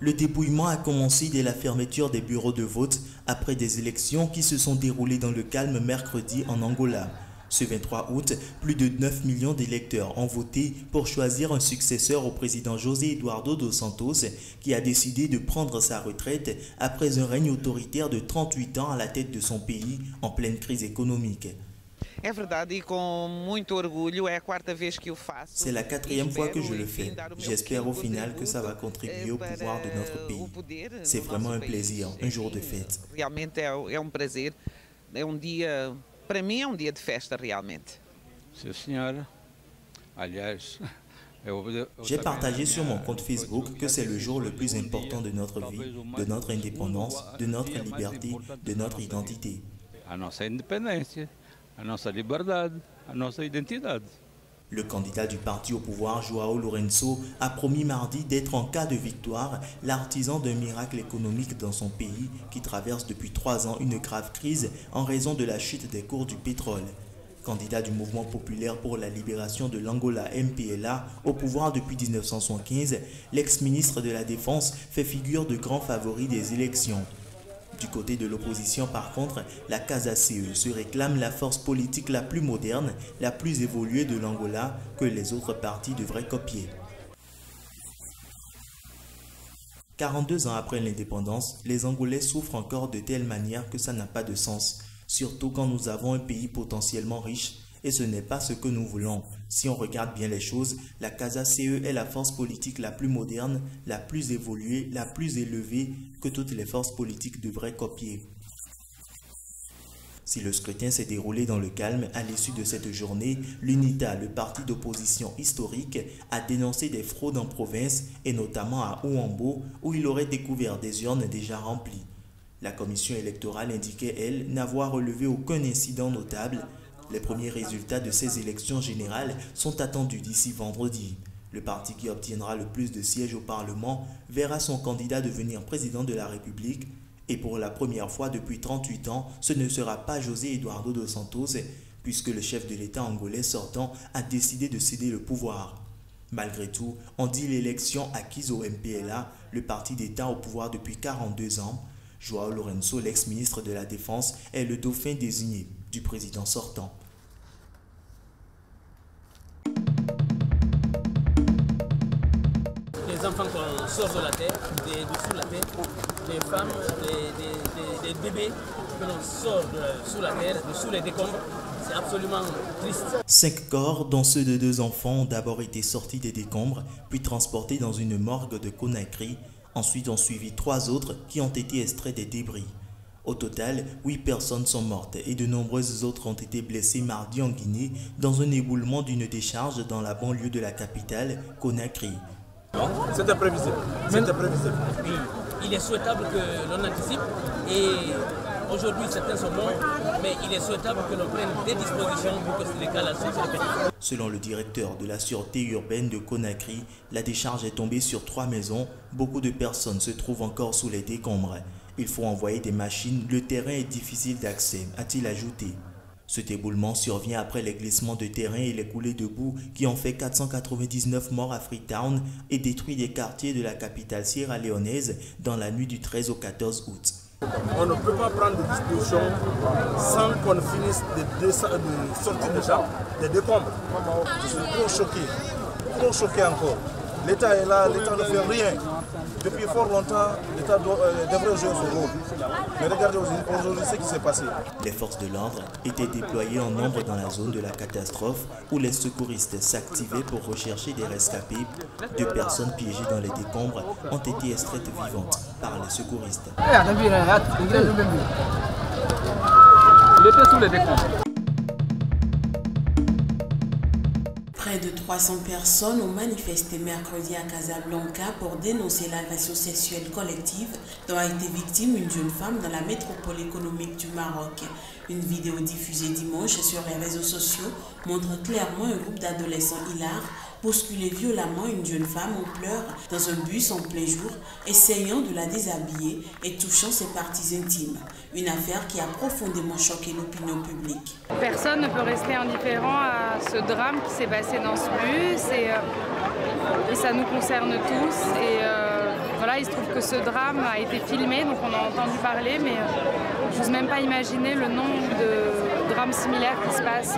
Le débrouillement a commencé dès la fermeture des bureaux de vote après des élections qui se sont déroulées dans le calme mercredi en Angola. Ce 23 août, plus de 9 millions d'électeurs ont voté pour choisir un successeur au président José Eduardo dos Santos qui a décidé de prendre sa retraite après un règne autoritaire de 38 ans à la tête de son pays en pleine crise économique. C'est la quatrième fois que je le fais. J'espère au final que ça va contribuer au pouvoir de notre pays. C'est vraiment un plaisir, un jour de fête. Para mim é dia de festa realmente. Sim, senhora. Aliás, j'ai partagé sur mon compte Facebook que c'est le jour le plus important de notre vie, de notre indépendance, de notre liberté, de notre identité. A nossa independência, a nossa liberdade, a nossa identidade. Le candidat du parti au pouvoir, João Lourenço, a promis mardi d'être en cas de victoire l'artisan d'un miracle économique dans son pays qui traverse depuis 3 ans une grave crise en raison de la chute des cours du pétrole. Candidat du mouvement populaire pour la libération de l'Angola MPLA au pouvoir depuis 1975, l'ex-ministre de la Défense fait figure de grand favori des élections. Du côté de l'opposition, par contre, la CASA-CE se réclame la force politique la plus moderne, la plus évoluée de l'Angola que les autres partis devraient copier. 42 ans après l'indépendance, les Angolais souffrent encore de telle manière que ça n'a pas de sens, surtout quand nous avons un pays potentiellement riche. Et ce n'est pas ce que nous voulons. Si on regarde bien les choses, la CASA-CE est la force politique la plus moderne, la plus évoluée, la plus élevée que toutes les forces politiques devraient copier. Si le scrutin s'est déroulé dans le calme, à l'issue de cette journée, l'UNITA, le parti d'opposition historique, a dénoncé des fraudes en province et notamment à Ouambo où il aurait découvert des urnes déjà remplies. La commission électorale indiquait, elle, n'avoir relevé aucun incident notable. Les premiers résultats de ces élections générales sont attendus d'ici vendredi. Le parti qui obtiendra le plus de sièges au Parlement verra son candidat devenir président de la République. Et pour la première fois depuis 38 ans, ce ne sera pas José Eduardo dos Santos, puisque le chef de l'État angolais sortant a décidé de céder le pouvoir. Malgré tout, on dit l'élection acquise au MPLA, le parti d'État au pouvoir depuis 42 ans. João Lourenço, l'ex-ministre de la Défense, est le dauphin désigné du président sortant. Les enfants qu'on sort de la terre, dessous la terre, les femmes, les bébés que l'on sort sous la terre, sous les décombres, c'est absolument triste. 5 corps, dont ceux de 2 enfants, ont d'abord été sortis des décombres, puis transportés dans une morgue de Conakry. Ensuite ont suivi 3 autres qui ont été extraits des débris. Au total, 8 personnes sont mortes et de nombreuses autres ont été blessées mardi en Guinée dans un éboulement d'une décharge dans la banlieue de la capitale, Conakry. C'était prévisible. C'était prévisible. Il est souhaitable que l'on anticipe et aujourd'hui certains sont morts, mais il est souhaitable que l'on prenne des dispositions pour que ces cas-là se répètent. Selon le directeur de la sûreté urbaine de Conakry, la décharge est tombée sur 3 maisons. Beaucoup de personnes se trouvent encore sous les décombres. Il faut envoyer des machines, le terrain est difficile d'accès, a-t-il ajouté. Cet éboulement survient après les glissements de terrain et les coulées de boue qui ont fait 499 morts à Freetown et détruit des quartiers de la capitale sierra-léonaise dans la nuit du 13 au 14 août. On ne peut pas prendre des dispositions sans qu'on finisse de sortir déjà des décombres. Je suis trop choqué encore. L'État est là, l'État ne fait rien. Depuis fort longtemps, l'État devrait jouer son rôle. Mais regardez aujourd'hui ce qui s'est passé. Les forces de l'ordre étaient déployées en nombre dans la zone de la catastrophe où les secouristes s'activaient pour rechercher des rescapés. 2 personnes piégées dans les décombres ont été extraites vivantes par les secouristes. Il était sous les décombres. Près de 300 personnes ont manifesté mercredi à Casablanca pour dénoncer l'agression sexuelle collective dont a été victime une jeune femme dans la métropole économique du Maroc. Une vidéo diffusée dimanche sur les réseaux sociaux montre clairement un groupe d'adolescents hilars bousculer violemment une jeune femme en pleurs dans un bus en plein jour, essayant de la déshabiller et touchant ses parties intimes. Une affaire qui a profondément choqué l'opinion publique. Personne ne peut rester indifférent à ce drame qui s'est passé dans ce bus et ça nous concerne tous. Voilà, il se trouve que ce drame a été filmé, donc on a entendu parler, mais je n'ose même pas imaginer le nombre de drames similaires qui se passent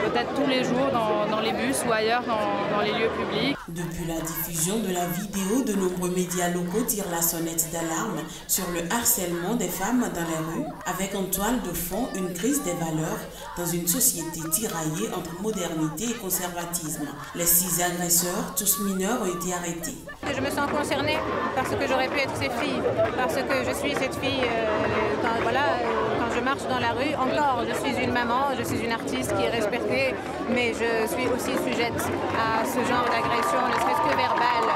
peut-être tous les jours dans les bus ou ailleurs dans les lieux publics. Depuis la diffusion de la vidéo, de nombreux médias locaux tirent la sonnette d'alarme sur le harcèlement des femmes dans les rues, avec en toile de fond une crise des valeurs dans une société tiraillée entre modernité et conservatisme. Les 6 agresseurs, tous mineurs, ont été arrêtés. Je me sens concernée parce que j'aurais pu être cette fille, parce que je suis cette fille quand je marche dans la rue. Encore, je suis une maman, je suis une artiste qui est respectée, mais je suis aussi sujette à ce genre d'agression, ne serait-ce que verbale.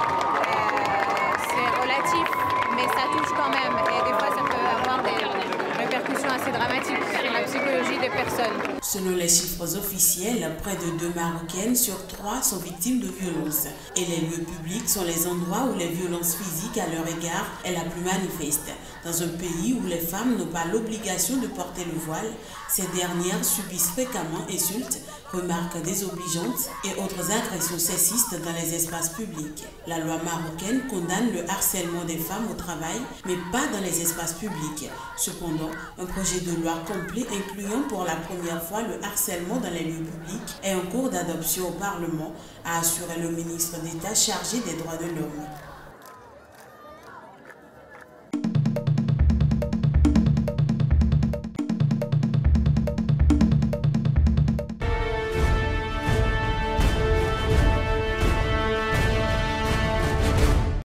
C'est relatif, mais ça touche quand même, et des fois ça peut avoir des répercussions assez dramatiques sur la psychologie des personnes. Selon les chiffres officiels, près de 2 Marocaines sur 3 sont victimes de violences. Et les lieux publics sont les endroits où les violences physiques à leur égard est la plus manifeste. Dans un pays où les femmes n'ont pas l'obligation de porter le voile, ces dernières subissent fréquemment insultes, remarques désobligeantes et autres agressions sexistes dans les espaces publics. La loi marocaine condamne le harcèlement des femmes au travail, mais pas dans les espaces publics. Cependant, un projet de loi complet incluant pour la première fois le harcèlement dans les lieux publics est en cours d'adoption au Parlement, a assuré le ministre d'État chargé des droits de l'homme.